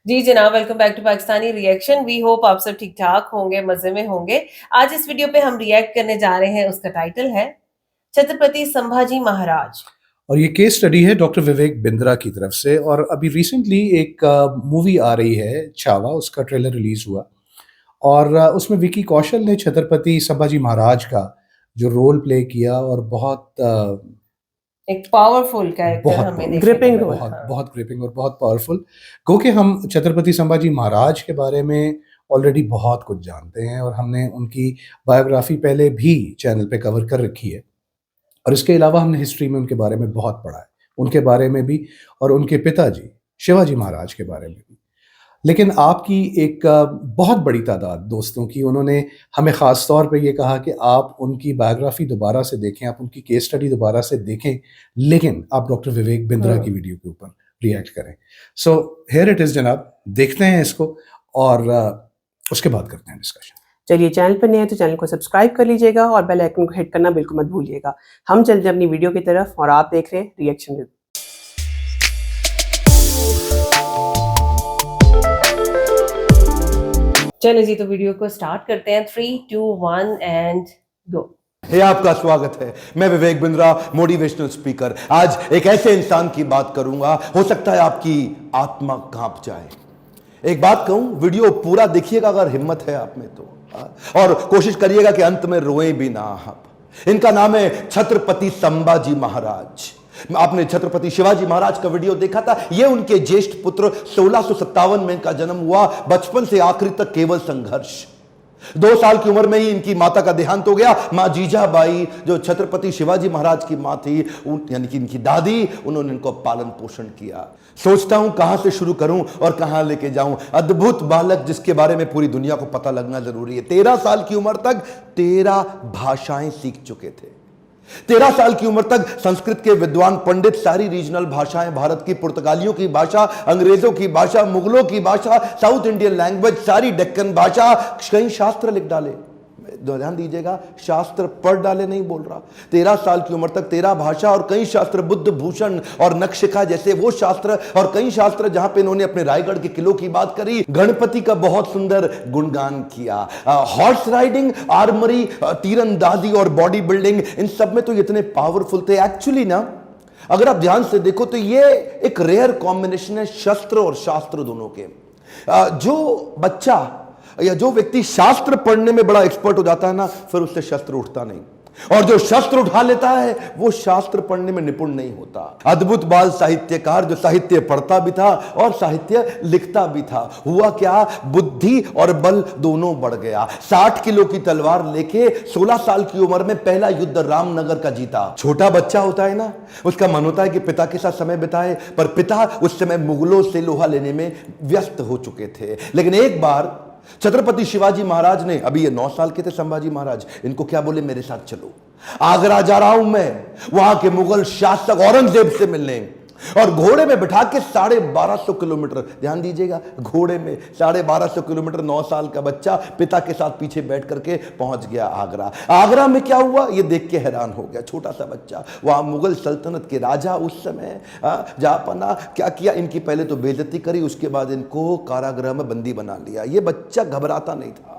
जी जनाब, welcome back to Pakistani reaction. We hope आप सब ठीक ठाक होंगे, मजे में होंगे। आज इस वीडियो पे हम रिएक्ट करने जा रहे हैं, उसका टाइटल है छत्रपति संभाजी महाराज। और ये केस स्टडी है डॉक्टर विवेक बिंद्रा की तरफ से। और अभी रिसेंटली एक मूवी आ रही है छावा, उसका ट्रेलर रिलीज हुआ। और उसमें विकी कौशल ने छत्रपति संभाजी महाराज का जो रोल प्ले किया, और बहुत एक पावरफुल कैरेक्टर बहुत हमें बहुत देखने को ग्रिपिंग मिला। रोल। बहुत हाँ। बहुत ग्रिपिंग और बहुत पावरफुल। क्योंकि हम छत्रपति संभाजी महाराज के बारे में ऑलरेडी बहुत कुछ जानते हैं, और हमने उनकी बायोग्राफी पहले भी चैनल पे कवर कर रखी है। और इसके अलावा हमने हिस्ट्री में उनके बारे में बहुत पढ़ा है, उनके बारे में भी और उनके पिताजी शिवाजी महाराज के बारे में भी। लेकिन आपकी एक बहुत बड़ी तादाद दोस्तों की, उन्होंने हमें ख़ास तौर पे ये कहा कि आप उनकी बायोग्राफी दोबारा से देखें, आप उनकी केस स्टडी दोबारा से देखें, लेकिन आप डॉक्टर विवेक बिंद्रा की वीडियो के ऊपर रिएक्ट करें। सो हियर इट इज़ जनाब, देखते हैं इसको और उसके बाद करते हैं डिस्कशन। चलिए, चैनल पर नए हैं तो चैनल को सब्सक्राइब कर लीजिएगा और बेल आइकन को हिट करना बिल्कुल मत भूलिएगा। हम चलते हैं अपनी वीडियो की तरफ और आप देख रहे हैं रिएक्शन रिव्यू। चलो जी, तो वीडियो को स्टार्ट करते हैं। 3, 2, 1 एंड गो। आपका स्वागत है। मैं विवेक बिंद्रा, मोटिवेशनल स्पीकर। आज एक ऐसे इंसान की बात करूंगा, हो सकता है आपकी आत्मा कांप जाए। एक बात कहूं, वीडियो पूरा देखिएगा अगर हिम्मत है आप में तो, और कोशिश करिएगा कि अंत में रोए भी ना आप। इनका नाम है छत्रपति संभाजी महाराज। आपने छत्रपति शिवाजी महाराज का वीडियो देखा था। यह उनके ज्येष्ठ पुत्र 1657 में इनका जन्म हुआ। बचपन से आखिरी तक केवल संघर्ष। 2 साल की उम्र में ही इनकी माता का देहांत हो गया। मां जीजाबाई, जो छत्रपति शिवाजी महाराज की मां थी, यानी कि इनकी दादी, उन्होंने इनको पालन पोषण किया। सोचता हूं कहां से शुरू करूं और कहां लेके जाऊं। अद्भुत बालक जिसके बारे में पूरी दुनिया को पता लगना जरूरी है। 13 साल की उम्र तक 13 भाषाएं सीख चुके थे। 13 साल की उम्र तक संस्कृत के विद्वान पंडित सारी रीजनल भाषाएं, भारत की पुर्तगालियों की भाषा, अंग्रेजों की भाषा, मुगलों की भाषा, साउथ इंडियन लैंग्वेज, सारी डेक्कन भाषा, कई शास्त्र लिख डाले। ध्यान दीजिएगा, शास्त्र पढ़ डाले नहीं बोल रहा। 13 साल की उम्र तक 13 भाषा और कई शास्त्र, बुद्ध भूषण और नखशिखा जैसे वो शास्त्र, और कई शास्त्र जहां पे इन्होंने अपने रायगढ़ के किलों की बात करी, गणपति का बहुत सुंदर गुणगान किया। हॉर्स राइडिंग, आर्मरी, तीरंदाजी और बॉडी बिल्डिंग, इन सब में तो इतने पावरफुल थे। एक्चुअली ना, अगर आप ध्यान से देखो तो ये एक रेयर कॉम्बिनेशन है, शस्त्र और शास्त्र दोनों के। जो बच्चा या जो व्यक्ति शास्त्र पढ़ने में बड़ा एक्सपर्ट हो जाता है ना, फिर उससे शस्त्र उठता नहीं। और जो शस्त्र उठा लेता है वो शास्त्र पढ़ने में निपुण नहीं होता। अद्भुत बाल साहित्यकार, जो साहित्य पढ़ता भी था और साहित्य लिखता भी था। हुआ क्या, बुद्धि और बल दोनों बढ़ गया। 60 किलो की तलवार लेके 16 साल की उम्र में पहला युद्ध रामनगर का जीता। छोटा बच्चा होता है ना, उसका मन होता है कि पिता के साथ समय बिताए, पर पिता उस समय मुगलों से लोहा लेने में व्यस्त हो चुके थे। लेकिन एक बार छत्रपति शिवाजी महाराज ने, अभी ये 9 साल के थे संभाजी महाराज, इनको क्या बोले, मेरे साथ चलो, आगरा जा रहा हूं मैं, वहां के मुगल शासक औरंगजेब से मिलने। और घोड़े में बिठा के 1250 किलोमीटर, ध्यान दीजिएगा, घोड़े में 1250 किलोमीटर 9 साल का बच्चा पिता के साथ पीछे बैठ करके पहुंच गया आगरा। आगरा में क्या हुआ ये देख के हैरान हो गया, छोटा सा बच्चा। वहां मुगल सल्तनत के राजा उस समय जहापना क्या किया, इनकी पहले तो बेइज्जती करी, उसके बाद इनको कारागृह में बंदी बना लिया। ये बच्चा घबराता नहीं था,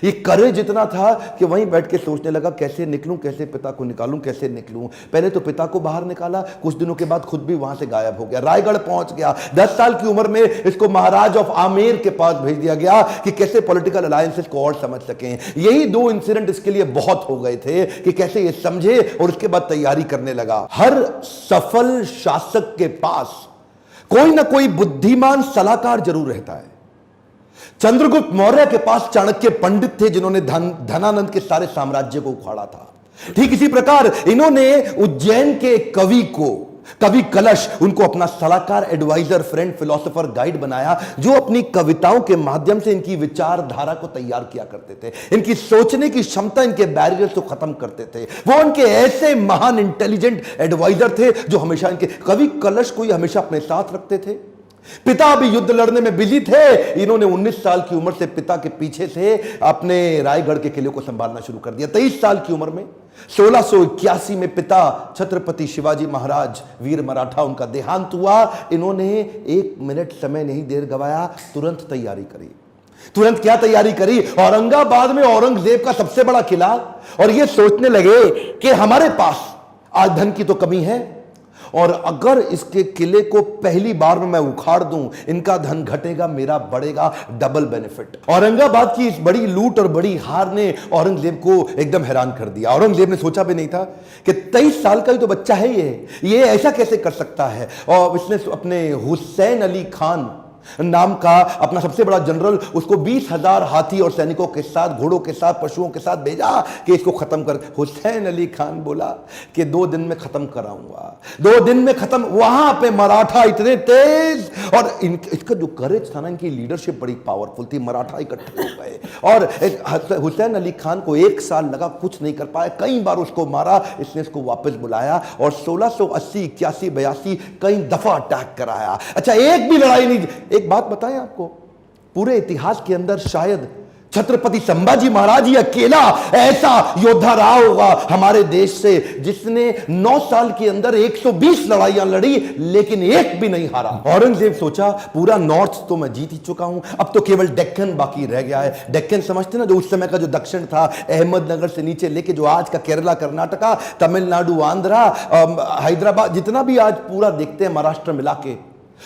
ये करेज इतना था कि वहीं बैठ के सोचने लगा, कैसे निकलूं, कैसे पिता को निकालूं, कैसे निकलूं। पहले तो पिता को बाहर निकाला, कुछ दिनों के बाद खुद भी वहां से गायब हो गया, रायगढ़ पहुंच गया। 10 साल की उम्र में इसको महाराज ऑफ आमेर के पास भेज दिया गया कि कैसे पॉलिटिकल अलायंसेस को और समझ सकें। यही 2 इंसिडेंट इसके लिए बहुत हो गए थे कि कैसे ये समझे, और उसके बाद तैयारी करने लगा। हर सफल शासक के पास कोई ना कोई बुद्धिमान सलाहकार जरूर रहता है। चंद्रगुप्त मौर्य के पास चाणक्य पंडित थे, जिन्होंने धनानंद के सारे साम्राज्य को उखाड़ा था। ठीक इसी प्रकार इन्होंने उज्जैन के कवि को, कवि कलश, उनको अपना सलाहकार, एडवाइजर, फ्रेंड, फिलोसोफर, गाइड बनाया, जो अपनी कविताओं के माध्यम से इनकी विचारधारा को तैयार किया करते थे। इनकी सोचने की क्षमता, इनके बैरियर्स को खत्म करते थे। वो उनके ऐसे महान इंटेलिजेंट एडवाइजर थे जो हमेशा इनके, कवि कलश को ही हमेशा अपने साथ रखते थे। पिता भी युद्ध लड़ने में बिजी थे। इन्होंने 19 साल की उम्र से पिता के पीछे से अपने रायगढ़ के किले को संभालना शुरू कर दिया। 23 साल की उम्र में 1681 में पिता छत्रपति शिवाजी महाराज वीर मराठा उनका देहांत हुआ। इन्होंने 1 मिनट समय नहीं देर गवाया, तुरंत तैयारी करी। तुरंत क्या तैयारी करी? औरंगाबाद में औरंगजेब का सबसे बड़ा किला, और ये सोचने लगे कि हमारे पास आज धन की तो कमी है, और अगर इसके किले को पहली बार में मैं उखाड़ दूं, इनका धन घटेगा, मेरा बढ़ेगा, डबल बेनिफिट। औरंगाबाद की इस बड़ी लूट और बड़ी हार ने औरंगजेब को एकदम हैरान कर दिया। औरंगजेब ने सोचा भी नहीं था कि 23 साल का ही तो बच्चा है ये ऐसा कैसे कर सकता है। और इसने अपने हुसैन अली खान नाम का अपना सबसे बड़ा जनरल, उसको 20,000 हाथी और सैनिकों के साथ, घोड़ों के साथ, पशुओं के साथ भेजा कि इसको खत्म कर। हुसैन अली खान बोला कि 2 दिन में खत्म कराऊंगा, 2 दिन में खत्म। वहां पे मराठा इतने तेज, और इसका जो करेज था ना, इनकी लीडरशिप बड़ी पावरफुल थी। मराठा इकट्ठे हो गए और हुसैन अली खान को 1 साल लगा, कुछ नहीं कर पाए, कई बार उसको मारा। इसने इसको वापस बुलाया और 1680, 81, 82 कई दफा अटैक कराया। अच्छा, एक भी लड़ाई नहीं। एक बात बताएं आपको, पूरे इतिहास के अंदर शायद छत्रपति संभाजी महाराज ही अकेला ऐसा योद्धा रहा होगा हमारे देश से जिसने 9 साल के अंदर 120 लड़ाइयां लड़ी, लेकिन एक भी नहीं हारा। औरंगजेब सोचा पूरा नॉर्थ तो मैं जीत ही चुका हूं, अब तो केवल डेक्कन बाकी रह गया है। डेक्कन समझते ना, जो उस समय का जो दक्षिण था, अहमदनगर से नीचे लेके जो आज का केरला, कर्नाटका, तमिलनाडु, आंध्रा, हैदराबाद, जितना भी आज पूरा देखते हैं महाराष्ट्र मिला के,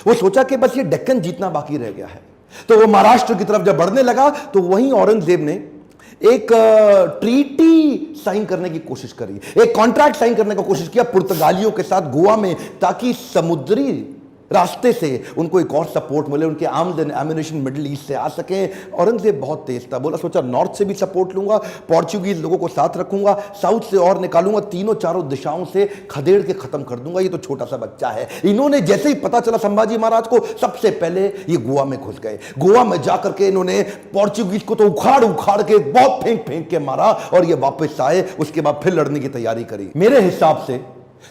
वो सोचा कि बस ये डेक्कन जीतना बाकी रह गया है। तो वो महाराष्ट्र की तरफ जब बढ़ने लगा तो वहीं औरंगजेब ने एक ट्रीटी साइन करने की कोशिश करी, एक कॉन्ट्रैक्ट साइन करने की कोशिश किया पुर्तगालियों के साथ गोवा में, ताकि समुद्री रास्ते से उनको एक और सपोर्ट मिले, उनके arms and ammunition middle east से आ सके। औरंगजेब बहुत तेज था, बोला सोचा नॉर्थ से भी सपोर्ट लूंगा, पोर्चुगीज लोगों को साथ रखूंगा, साउथ से और निकालूंगा, तीनों चारों दिशाओं से खदेड़ के खत्म कर दूंगा। ये तो छोटा सा बच्चा है। इन्होंने जैसे ही पता चला संभाजी महाराज को, सबसे पहले ये गोवा में घुस गए। गोवा में जाकर के इन्होंने पोर्चुगीज को तो उखाड़ उखाड़ के बहुत फेंक फेंक के मारा, और ये वापस आए। उसके बाद फिर लड़ने की तैयारी करी। मेरे हिसाब से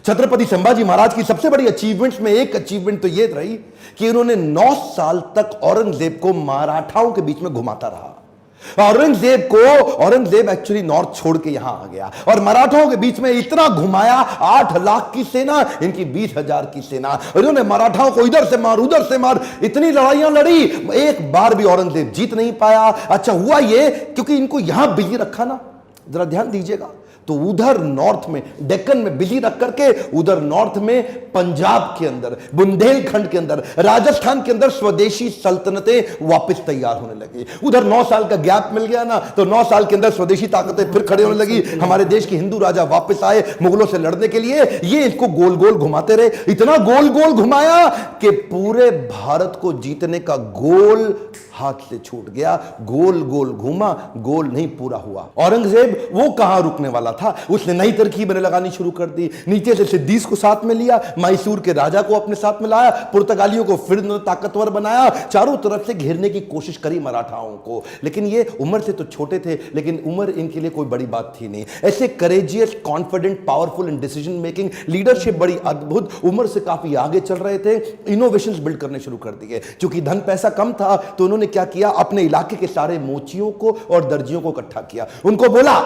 छत्रपति संभाजी महाराज की सबसे बड़ी अचीवमेंट्स में एक अचीवमेंट तो यह रही कि इन्होंने 9 साल तक औरंगजेब को मराठाओं के बीच में घुमाता रहा। औरंगजेब एक्चुअली नॉर्थ छोड़ के यहां आ गया और मराठाओं के बीच में इतना घुमाया, 8 लाख की सेना, इनकी 20,000 की सेना, और इन्होंने मराठाओं को इधर से मार उधर से मार, इतनी लड़ाइयां लड़ी, एक बार भी औरंगजेब जीत नहीं पाया। अच्छा हुआ ये क्योंकि इनको यहां बिजी रखा ना, जरा ध्यान दीजिएगा, तो उधर नॉर्थ में डेक्कन में बिजी रख करके, उधर नॉर्थ में पंजाब के अंदर, बुंदेलखंड के अंदर, राजस्थान के अंदर स्वदेशी सल्तनतें वापस तैयार होने लगी। उधर 9 साल का गैप मिल गया ना, तो 9 साल के अंदर स्वदेशी ताकतें फिर खड़े होने लगी। हमारे देश के हिंदू राजा वापस आए मुगलों से लड़ने के लिए। ये इसको गोल गोल घुमाते रहे, इतना गोल गोल घुमाया कि पूरे भारत को जीतने का गोल हाथ से छूट गया। गोल गोल घूमा, गोल नहीं पूरा हुआ। औरंगजेब वो कहां रुकने वाला था, उसने नई तरकीबें लगानी शुरू कर दी। नीचे से सिद्दीस को साथ में लिया, मैसूर के राजा को अपने साथ में लाया, पुर्तगालियों को फिर ताकतवर बनाया, चारों तरफ से घेरने की कोशिश करी मराठाओं को। लेकिन ये उम्र से तो छोटे थे, लेकिन उम्र इनके लिए कोई बड़ी बात थी नहीं। ऐसे courageous, confident, powerful in decision making, leadership बड़ी अद्भुत, उम्र से काफी आगे चल रहे थे। इनोवेशंस बिल्ड करने शुरू कर दिए। क्योंकि धन पैसा कम था तो उन्होंने क्या किया, अपने इलाके के सारे मोचियों को और दर्जियों को इकट्ठा किया। उनको बोला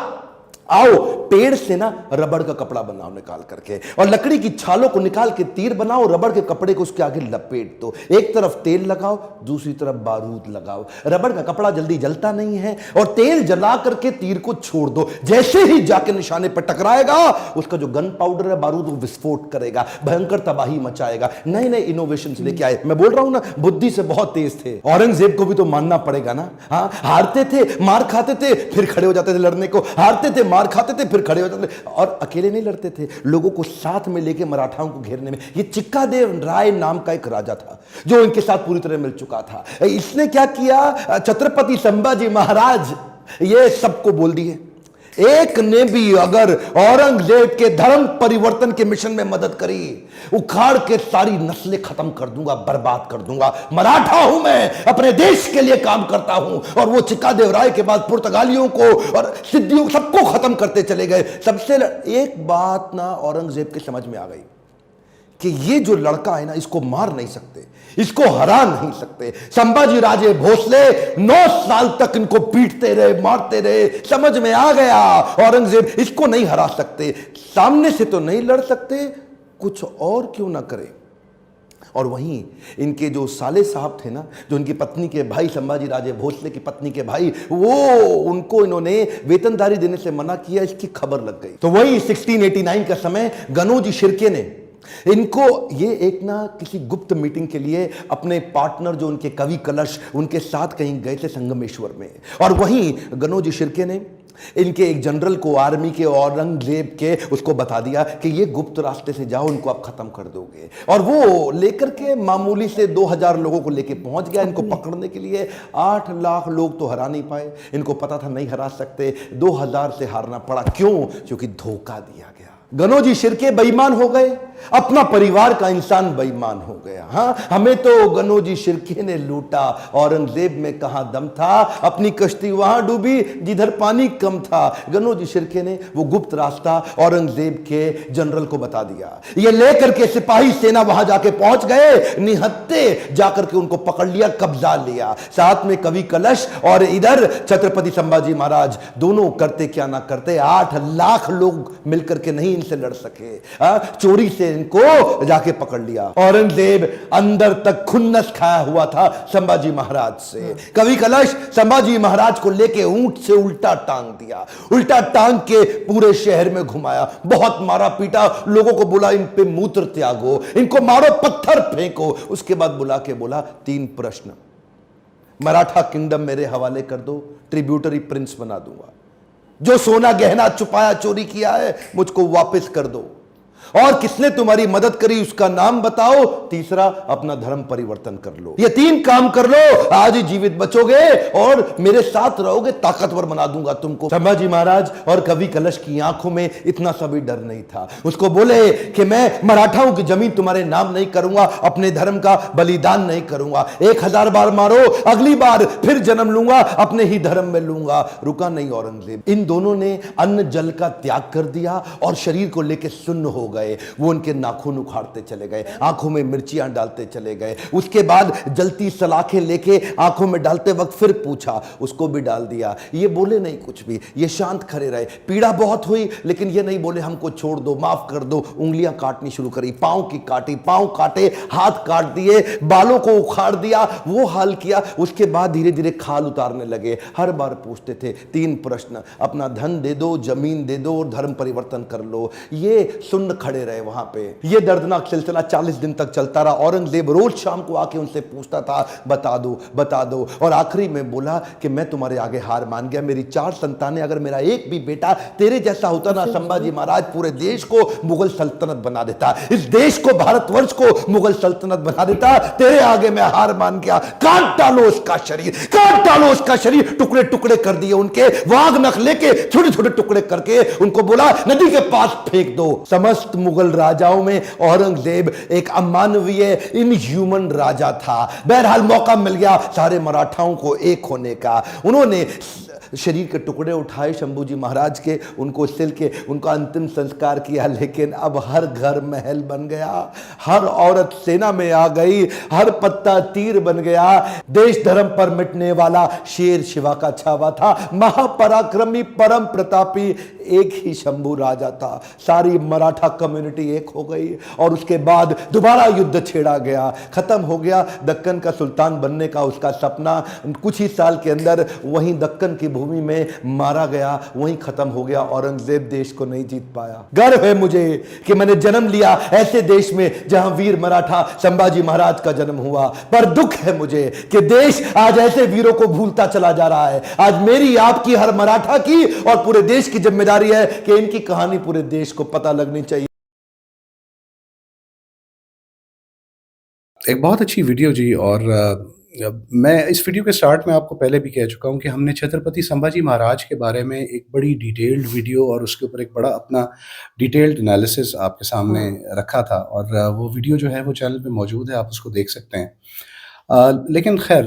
आओ पेड़ से ना रबड़ का कपड़ा बनाओ निकाल करके, और लकड़ी की छालों को निकाल के तीर बनाओ, रबड़ के कपड़े को उसके आगे लपेट दो, एक तरफ तेल लगाओ, दूसरी तरफ बारूद लगाओ। रबड़ का कपड़ा जल्दी जलता नहीं है, और तेल जला करके तीर को छोड़ दो, जैसे ही जाके निशाने पर टकराएगा उसका जो गन पाउडर है, बारूद, वो विस्फोट करेगा, भयंकर तबाही मचाएगा। नए नए इनोवेशंस लेके आए। मैं बोल रहा हूं ना, बुद्धि से बहुत तेज थे। औरंगजेब को भी तो मानना पड़ेगा ना। हाँ, हारते थे, मार खाते थे, फिर खड़े हो जाते थे लड़ने को, हारते थे, मार खाते थे, फिर खड़े हो जाते थे, और अकेले नहीं लड़ते थे, लोगों को साथ में लेके मराठाओं को घेरने में। ये चिक्कादेव राय नाम का एक राजा था जो इनके साथ पूरी तरह मिल चुका था। इसने क्या किया, छत्रपति संभाजी महाराज ये सबको बोल दिए, एक ने भी अगर औरंगजेब के धर्म परिवर्तन के मिशन में मदद करी, उखाड़ के सारी नस्लें खत्म कर दूंगा, बर्बाद कर दूंगा। मराठा हूं मैं, अपने देश के लिए काम करता हूं। और वो चिक्कादेव राय के बाद पुर्तगालियों को और सिद्धियों सबको खत्म करते चले गए। सबसे एक बात ना औरंगजेब के समझ में आ गई कि ये जो लड़का है ना, इसको मार नहीं सकते, इसको हरा नहीं सकते। संभाजी राजे भोसले 9 साल तक इनको पीटते रहे, मारते रहे। समझ में आ गया औरंगजेब इसको नहीं हरा सकते, सामने से तो नहीं लड़ सकते, कुछ और क्यों ना करें। और वहीं इनके जो साले साहब थे ना, जो इनकी पत्नी के भाई, संभाजी राजे भोसले की पत्नी के भाई, वो उनको इन्होंने वेतनदारी देने से मना किया, इसकी खबर लग गई। तो वही 1689 का समय गनोजी शिर्के ने इनको ये एक ना किसी गुप्त मीटिंग के लिए अपने पार्टनर जो उनके कवि कलश, उनके साथ कहीं गए थे संगमेश्वर में। और वहीं गनोजी शिर्के ने इनके एक जनरल को, आर्मी के, औरंगजेब के, उसको बता दिया कि ये गुप्त रास्ते से जाओ, उनको आप खत्म कर दोगे। और वो लेकर के मामूली से 2000 लोगों को लेके पहुंच गया इनको पकड़ने के लिए। 8 लाख लोग तो हरा नहीं पाए, इनको पता था नहीं हरा सकते, 2000 से हारना पड़ा। क्यों? क्योंकि धोखा दिया गया। गनोजी शिर्के बेईमान हो गए, अपना परिवार का इंसान बेईमान हो गया। हाँ, हमें तो गनोजी शिर्के ने लूटा, औरंगजेब में कहां दम था, अपनी कश्ती वहां डूबी जिधर पानी कम था। गनोजी शिर्के ने वो गुप्त रास्ता औरंगजेब के जनरल को बता दिया। ये लेकर के सिपाही सेना वहां जाके पहुंच गए, निहत्ते जाकर के उनको पकड़ लिया, कब्जा लिया, साथ में कवि कलश और इधर छत्रपति संभाजी महाराज। दोनों करते क्या ना करते, 8 लाख लोग मिलकर के नहीं इनसे लड़ सके। चोरी से इनको जाके पकड़ लिया। औरंगजेब अंदर तक खुन्नस खाया हुआ था संभाजी महाराज से। कवि कलश संभाजी महाराज को लेके ऊंट से उल्टा टांग दिया, उल्टा टांग के पूरे शहर में घुमाया, बहुत मारा पीटा, लोगों को बोला इन पे मूत्र त्यागो, इनको मारो, पत्थर फेंको। उसके बाद बुला के बोला 3 प्रश्न, मराठा किंगडम मेरे हवाले कर दो, ट्रिब्यूटरी प्रिंस बना दूंगा, जो सोना गहना छुपाया चोरी किया है मुझको वापस कर दो, और किसने तुम्हारी मदद करी उसका नाम बताओ, तीसरा अपना धर्म परिवर्तन कर लो। ये 3 काम कर लो, आज ही जीवित बचोगे और मेरे साथ रहोगे, ताकतवर बना दूंगा तुमको। संभाजी महाराज और कवि कलश की आंखों में इतना सा भी डर नहीं था। उसको बोले कि मैं मराठाओं की जमीन तुम्हारे नाम नहीं करूंगा, अपने धर्म का बलिदान नहीं करूंगा, 1000 बार मारो, अगली बार फिर जन्म लूंगा, अपने ही धर्म में लूंगा। रुका नहीं औरंगजेब। इन दोनों ने अन्न जल का त्याग कर दिया और शरीर को लेकर सुन्न हो गए। वो उनके नाखून उखाड़ते चले गए, आंखों में मिर्चियां डालते चले गए। उसके बाद जलती सलाखें लेके आंखों में डालते वक्त फिर पूछा, उसको भी डाल दिया। ये बोले नहीं कुछ भी, ये शांत खड़े रहे। पीड़ा बहुत हुई लेकिन ये नहीं बोले हमको छोड़ दो, माफ कर दो। उंगलियां काटनी शुरू करी, पांव की काटी, पांव काटे, हाथ काट दिए, बालों को उखाड़ दिया, वो हाल किया। उसके बाद धीरे धीरे खाल उतारने लगे। हर बार पूछते थे 3 प्रश्न, अपना धन दे दो, जमीन दे दो और धर्म परिवर्तन कर लो। ये सुन्न खड़े रहे वहां पे। ये दर्दनाक सिलसिला 40 दिन तक चलता रहा। औरंगजेब रोज शाम को आके उनसे पूछता था, बता दो बता दो, और आखिरी में बोला कि मैं तुम्हारे आगे हार मान गया, मेरी 4 संतानें, अगर मेरा एक भी बेटा तेरे जैसा होता ना संभाजी महाराज, पूरे देश को मुगल सल्तनत बना देता, इस देश को, भारतवर्ष को मुगल सल्तनत बना देता। तेरे आगे मैं हार मान गया, काट डालो उसका शरीर, काट डालो उसका शरीर। टुकड़े टुकड़े कर दिए उनके, वाघ नख लेके छोटे छोटे टुकड़े करके उनको बोला नदी के पास फेंक दो। समस्त मुगल राजाओं में औरंगजेब एक अमानवीय, इनह्यूमन राजा था। बहरहाल मौका मिल गया सारे मराठाओं को एक होने का। उन्होंने शरीर के टुकड़े उठाए शंभूजी महाराज के, उनको सिल के उनका अंतिम संस्कार किया। लेकिन अब हर घर महल बन गया, हर औरत सेना में आ गई, हर पत्ता तीर बन गया। देश धर्म पर मिटने वाला शेर शिवा का छावा था। महापराक्रमी, परम प्रतापी एक ही शंभू राजा था। सारी मराठा कम्युनिटी एक हो गई और उसके बाद दोबारा युद्ध छेड़ा गया। खत्म हो गया दक्कन का सुल्तान बनने का उसका सपना। कुछ ही साल के अंदर वहीं दक्कन की भूमि में मारा गया, वहीं खत्म हो गया। औरंगजेब देश को नहीं जीत पाया। गर्व है मुझे कि मैंने जन्म लिया ऐसे देश में जहां वीर मराठा संभाजी महाराज का जन्म हुआ। पर दुख है मुझे कि देश आज ऐसे वीरों को भूलता चला जा रहा है। आज मेरी, आपकी, हर मराठा की और पूरे देश की जिम्मेदारी है कि इनकी कहानी पूरे देश को पता लगनी चाहिए। एक बहुत अच्छी वीडियो जी। और मैं इस वीडियो के स्टार्ट में आपको पहले भी कह चुका हूं कि हमने छत्रपति संभाजी महाराज के बारे में एक बड़ी डिटेल्ड वीडियो और उसके ऊपर एक बड़ा अपना डिटेल्ड एनालिसिस आपके सामने रखा था। और वो वीडियो जो है वो चैनल पे मौजूद है, आप उसको देख सकते हैं। लेकिन खैर,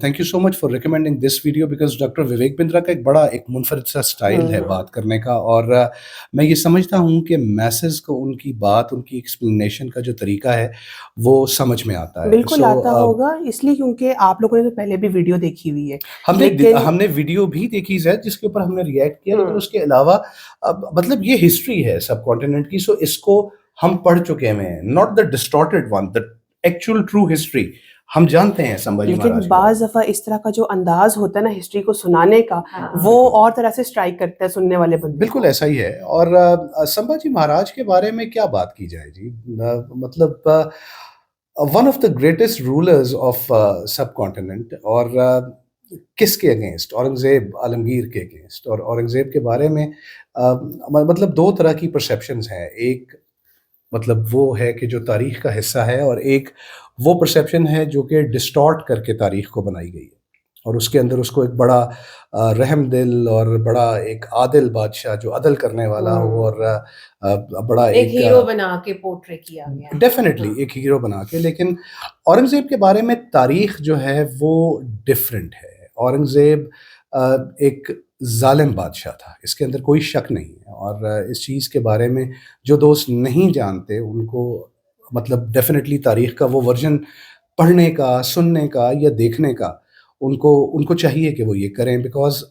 thank you so much for recommending this video, because doctor Vivek Bindra का एक बड़ा एक मुनफरिद सा स्टाइल है बात करने का, और मैं ये समझता हूँ कि मैसेज को उनकी बात, उनकी एक्सप्लेनेशन का जो तरीका है वो समझ में आता है। बिल्कुल आता होगा, इसलिए क्योंकि आप लोगों ने तो पहले भी वीडियो देखी हुई है। हमने वीडियो भी देखी है जिसके ऊपर हमने रिएक्ट किया, लेकिन उसके अलावा मतलब ये हिस्ट्री है सब कॉन्टिनेंट की, सो इसको हम पढ़ चुके हैं, not the distorted one, the actual true history हम जानते हैं संभाजी लेकिन महाराज बाज दफा इस तरह का जो अंदाज होता है ना हिस्ट्री को सुनाने का, वो और तरह से स्ट्राइक करता है सुनने वाले बंदे। बिल्कुल ऐसा ही है। और संभाजी महाराज के बारे में क्या बात की जाए जी, मतलब one of the greatest rulers of सब कॉन्टिनेंट, और किसके अगेंस्ट? औरंगजेब, आलमगीर के अगेंस्ट। और औरंगजेब के बारे में मतलब दो तरह की परसेप्शंस हैं। एक मतलब वो है कि जो तारीख का हिस्सा है, और एक वो परसेप्शन है जो कि डिस्टॉर्ट करके तारीख को बनाई गई है, और उसके अंदर उसको एक बड़ा रहम दिल और बड़ा एक आदिल बादशाह जो अदल करने वाला हो, और बड़ा एक हीरो बना के पोर्ट्रे किया गया। डेफिनेटली एक हीरो बना के। लेकिन औरंगजेब के बारे में तारीख जो है वो डिफरेंट है। औरंगजेब एक जालिम बादशाह था, इसके अंदर कोई शक नहीं है। और इस चीज़ के बारे में जो दोस्त नहीं जानते उनको मतलब डेफिनेटली तारीख का वो वर्जन पढ़ने का, सुनने का या देखने का उनको चाहिए कि वो ये करें, बिकॉज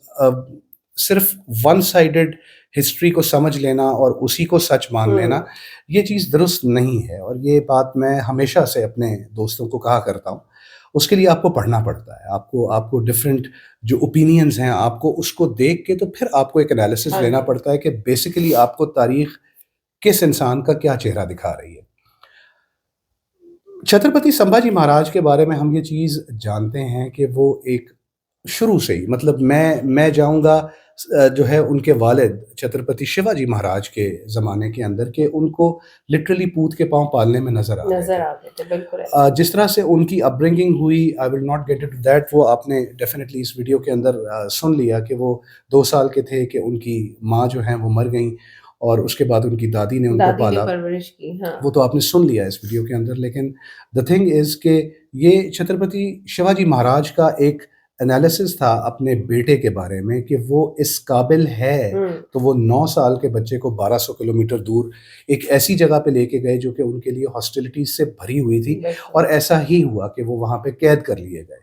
सिर्फ वन साइडेड हिस्ट्री को समझ लेना और उसी को सच मान लेना, ये चीज़ दुरुस्त नहीं है। और ये बात मैं हमेशा से अपने दोस्तों को कहा करता हूँ। उसके लिए आपको पढ़ना पड़ता है, आपको डिफरेंट जो ओपिनियंस हैं, आपको उसको देख के तो फिर आपको एक एनालिसिस लेना पड़ता है कि बेसिकली आपको तारीख किस इंसान का क्या चेहरा दिखा रही है। छत्रपति संभाजी महाराज के बारे में हम ये चीज़ जानते हैं कि वो एक शुरू से ही, मतलब मैं जाऊंगा जो है उनके वालिद छत्रपति शिवाजी महाराज के ज़माने के अंदर के उनको लिटरली पूत के पांव पालने में नज़र आ गए थे। बिल्कुल जिस तरह से उनकी अपब्रिंगिंग हुई, I will not get into that, वो आपने डेफिनेटली इस वीडियो के अंदर सुन लिया कि वो 2 साल के थे कि उनकी माँ जो हैं वो मर गई, और उसके बाद उनकी दादी ने उनको पाला, परवरिश की। हाँ। वो तो आपने सुन लिया इस वीडियो के अंदर। लेकिन द थिंग इज़ कि ये छत्रपति शिवाजी महाराज का एक एनालिसिस था अपने बेटे के बारे में कि वो इस काबिल है, तो वो 9 साल के बच्चे को 1200 किलोमीटर दूर एक ऐसी जगह पे लेके गए जो कि उनके लिए हॉस्टिलिटीज से भरी हुई थी, और ऐसा ही हुआ कि वो वहाँ पे कैद कर लिए गए।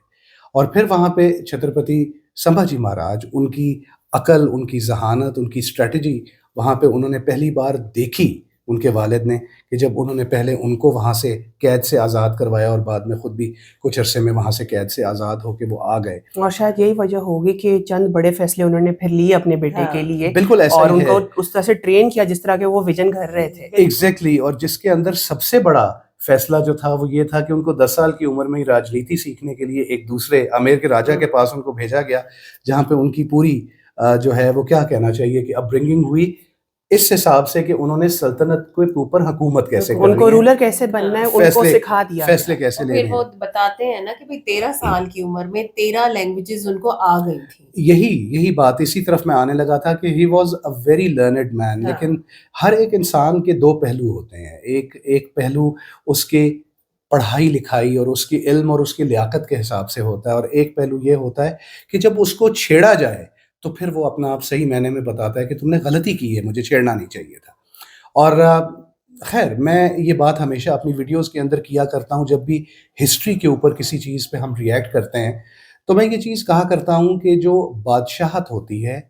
और फिर वहाँ पे छत्रपति संभाजी महाराज, उनकी अकल, उनकी जहानत, उनकी स्ट्रेटजी वहाँ पे उन्होंने पहली बार देखी उनके वालिद ने, कि जब उन्होंने पहले उनको वहाँ से कैद से आज़ाद करवाया और बाद में खुद भी कुछ अरसे में वहाँ से कैद से आज़ाद होके वो आ गए। और शायद यही वजह होगी कि चंद बड़े फैसले उन्होंने फिर लिए अपने बेटे के लिए। बिल्कुल ऐसा और ही उनको है। उस तरह से ट्रेन किया जिस तरह के वो विजन कर रहे थे। एग्जैक्टली। और जिसके अंदर सबसे बड़ा फैसला जो था वो ये था कि उनको 10 साल की उम्र में ही राजनीति सीखने के लिए एक दूसरे आमेर के राजा के पास उनको भेजा गया, जहाँ पे उनकी पूरी जो है वो क्या कहना चाहिए कि अपब्रिंगिंग हुई इस हिसाब से कि उन्होंने सल्तनत के ऊपर हुकूमत कैसे करनी है, उनको रूलर कैसे बनना है, उनको सिखा दिया, फैसले कैसे लेने हैं। वो बताते हैं ना कि भाई 13 साल की उम्र में 13 लैंग्वेजेस उनको आ गई थी। यही बात, इसी तरफ मैं आने लगा था कि he was a very learned man. लेकिन हर एक इंसान के दो पहलू होते हैं। एक पहलू उसके पढ़ाई लिखाई और उसकी इल्म और उसकी लियाकत के हिसाब से होता है, और एक पहलू ये होता है कि जब उसको छेड़ा जाए तो फिर वो अपना आप सही मायने में बताता है कि तुमने गलती की है, मुझे छेड़ना नहीं चाहिए था। और खैर, मैं ये बात हमेशा अपनी वीडियोस के अंदर किया करता हूँ, जब भी हिस्ट्री के ऊपर किसी चीज़ पे हम रिएक्ट करते हैं तो मैं ये चीज़ कहा करता हूँ कि जो बादशाहत होती है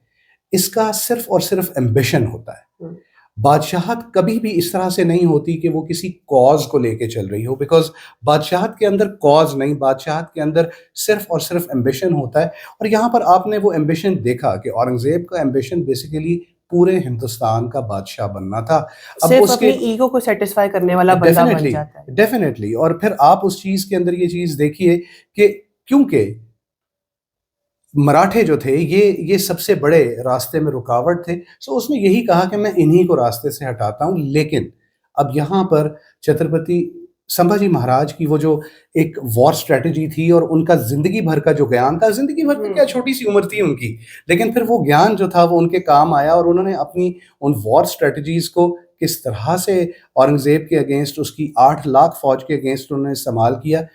इसका सिर्फ और सिर्फ एम्बिशन होता है। बादशाहत कभी भी इस तरह से नहीं होती कि वो किसी कॉज को लेके चल रही हो, बिकॉज बादशाहत के अंदर कॉज नहीं, बादशाहत के अंदर सिर्फ और सिर्फ एम्बिशन होता है। और यहाँ पर आपने वो एम्बिशन देखा कि औरंगजेब का एम्बिशन बेसिकली पूरे हिंदुस्तान का बादशाह बनना था। अब सिर्फ उसके अपनी ईगो को सेटिस्फाई करने वाला बंदा बन जाता है। डेफिनेटली। और फिर आप उस चीज के अंदर ये चीज देखिए कि क्योंकि मराठे जो थे ये सबसे बड़े रास्ते में रुकावट थे, सो उसने यही कहा कि मैं इन्हीं को रास्ते से हटाता हूं। लेकिन अब यहाँ पर छत्रपति संभाजी महाराज की वो जो एक वॉर स्ट्रेटजी थी और उनका जिंदगी भर का जो ज्ञान था, जिंदगी भर में क्या छोटी सी उम्र थी उनकी, लेकिन फिर वो ज्ञान जो था वो उनके काम आया, और उन्होंने अपनी उन वॉर स्ट्रेटजीज को किस तरह से औरंगजेब के अगेंस्ट, उसकी 8 लाख फौज के अगेंस्ट उन्होंने इस्तेमाल किया।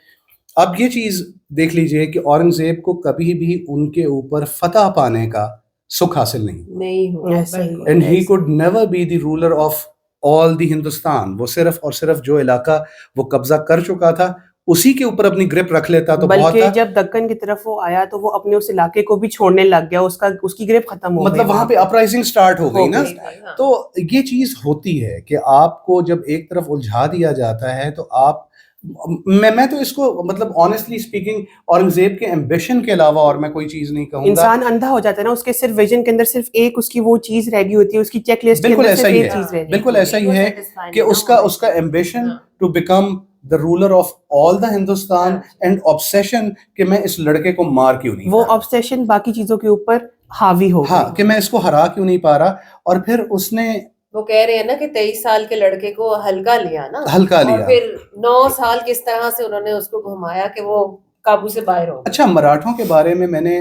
अब ये चीज देख लीजिए कि औरंगजेब को कभी भी उनके ऊपर फतह पाने का सुख हासिल नहीं हुआ, ऐसा ही है। And he could never be the ruler of all the Hindustan. वो सिर्फ और सिर्फ जो इलाका वो कब्जा कर चुका था उसी के ऊपर अपनी ग्रिप रख लेता तो बहुत बल्कि था। जब दक्कन की तरफ वो आया तो वो अपने उस इलाके को भी छोड़ने लग गया, उसकी ग्रिप खत्म हो गई, मतलब वहां पे अपराइजिंग स्टार्ट हो गई ना। हाँ। तो ये चीज होती है कि आपको जब एक तरफ उलझा दिया जाता है तो आप मैं तो इसको मतलब ऑनेस्टली स्पीकिंग औरंगजेब के एम्बिशन के अलावा और मैं कोई चीज नहीं कहूंगा। इंसान अंधा हो जाता है ना, उसके सिर्फ विजन के अंदर सिर्फ एक उसकी वो चीज रह गई होती है, उसकी चेकलिस्ट के बिल्कुल अंदर ऐसा सिर्फ ही एक है, चीज रह गई बिल्कुल ऐसा ही है कि उसका ambition to become the ruler of all the Hindustan and obsession कि मैं इस लड़के को मार क्यों नहीं वो पा रहा। ऑब्सेशन बाकी चीजों के ऊपर हावी हो हाँ, गई। कि मैं इसको हरा क्यों नहीं पा रहा। और फिर उसने वो कह रहे हैं ना कि 23 साल के लड़के को हल्का लिया ना, हल्का और लिया। फिर 9 साल किस तरह से उन्होंने उसको घुमाया कि वो काबू से बाहर हो गया। अच्छा, मराठों के बारे में मैंने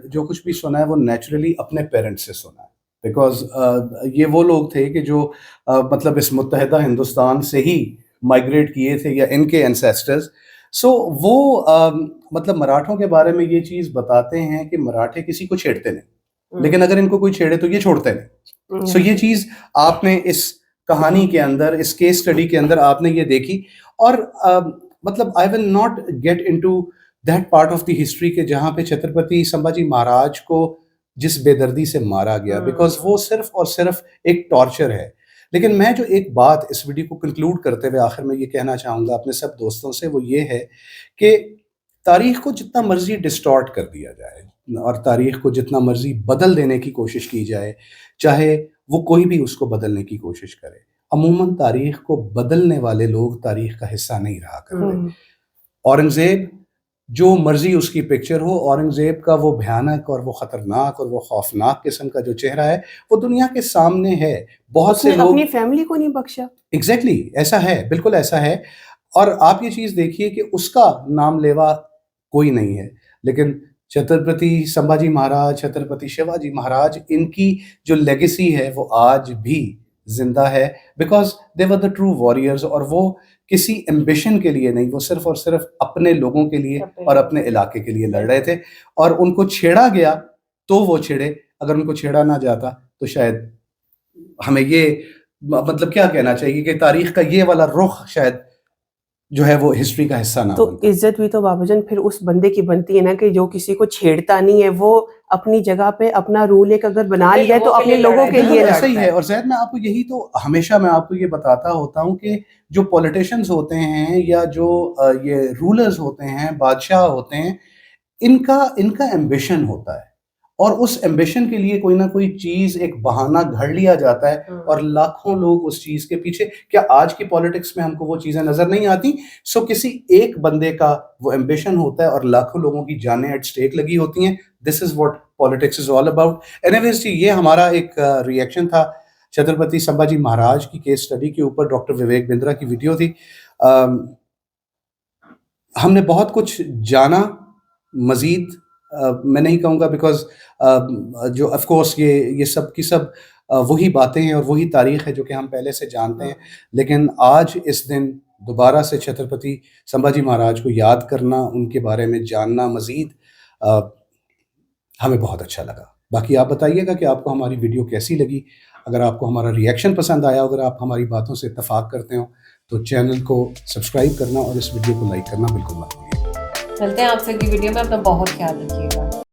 जो कुछ भी सुना है वो नेचुरली अपने पेरेंट्स से सुना है, बिकॉज ये वो लोग थे कि जो मतलब इस मुत्तहिदा हिंदुस्तान से ही माइग्रेट किए थे या इनके एंसेस्टर्स। सो वो मतलब मराठों के बारे में ये चीज़ बताते हैं कि मराठे किसी को छेड़ते नहीं, लेकिन अगर इनको कोई छेड़े तो ये छोड़ते नहीं। सो ये चीज़ आपने इस कहानी के अंदर, इस केस स्टडी के अंदर आपने ये देखी। और मतलब I will not get into that part of the history के जहाँ पे छत्रपति संभाजी महाराज को जिस बेदर्दी से मारा गया, बिकॉज वो सिर्फ और सिर्फ एक टॉर्चर है। लेकिन मैं जो एक बात इस वीडियो को कंक्लूड करते हुए आखिर में ये कहना चाहूँगा अपने सब दोस्तों से, वो ये है कि तारीख को जितना मर्जी डिस्टॉर्ट कर दिया जाए और तारीख को जितना मर्जी बदल देने की कोशिश की जाए, चाहे वो कोई भी उसको बदलने की कोशिश करे, अमूमन तारीख को बदलने वाले लोग तारीख का हिस्सा नहीं रहा करते। औरंगजेब जो मर्जी उसकी पिक्चर हो, औरंगजेब का वो भयानक और वो खतरनाक और वो खौफनाक किस्म का जो चेहरा है वो दुनिया के सामने है। बहुत से लोग अपनी फैमिली को नहीं बख्शा। एग्जैक्टली ऐसा है, बिल्कुल ऐसा है। और आप ये चीज देखिए कि उसका नाम लेवा कोई नहीं है, लेकिन छत्रपति संभाजी महाराज, छत्रपति शिवाजी महाराज, इनकी जो लेगेसी है वो आज भी जिंदा है, because they were the true warriors. और वो किसी एम्बिशन के लिए नहीं, वो सिर्फ और सिर्फ अपने लोगों के लिए और अपने इलाके के लिए लड़ रहे थे। और उनको छेड़ा गया तो वो छेड़े, अगर उनको छेड़ा ना जाता तो शायद हमें ये मतलब क्या कहना चाहिए कि तारीख का ये वाला रुख शायद जो है वो हिस्ट्री का हिस्सा ना तो बनता। इज्जत भी तो बाबूजन फिर उस बंदे की बनती है ना कि जो किसी को छेड़ता नहीं है, वो अपनी जगह पे अपना रूल एक अगर बना लिया है तो अपने लोगों के लिए ऐसा ही लड़ता है। और शायद मैं आपको यही तो हमेशा मैं आपको ये बताता होता हूँ कि जो पॉलिटिशियंस होते हैं या जो ये रूलर्स होते हैं, बादशाह होते हैं, इनका एम्बिशन होता है और उस एम्बिशन के लिए कोई ना कोई चीज, एक बहाना घड़ लिया जाता है और लाखों लोग उस चीज के पीछे। क्या आज की पॉलिटिक्स में हमको वो चीजें नजर नहीं आती? सो किसी एक बंदे का वो एम्बिशन होता है और लाखों लोगों की जानें एट स्टेक लगी होती हैं। This is what politics is all about. Anyways जी, ये हमारा एक रिएक्शन था छत्रपति संभाजी महाराज की केस स्टडी के ऊपर। डॉक्टर विवेक बिंद्रा की वीडियो थी। हमने बहुत कुछ जाना मजीद। मैं नहीं कहूँगा बिकॉज जो ऑफ कोर्स ये सब की सब वही बातें हैं और वही तारीख है जो कि हम पहले से जानते हैं, लेकिन आज इस दिन दोबारा से छत्रपति संभाजी महाराज को याद करना, उनके बारे में जानना मजीद हमें बहुत अच्छा लगा। बाकी आप बताइएगा कि आपको हमारी वीडियो कैसी लगी। अगर आपको हमारा रिएक्शन पसंद आया, अगर आप हमारी बातों से इत्तेफाक करते हो तो चैनल को सब्सक्राइब करना और इस वीडियो को लाइक करना बिल्कुल मत भूलिएगा। मिलते हैं आपसे अगली वीडियो में। अपना बहुत ख्याल रखिएगा।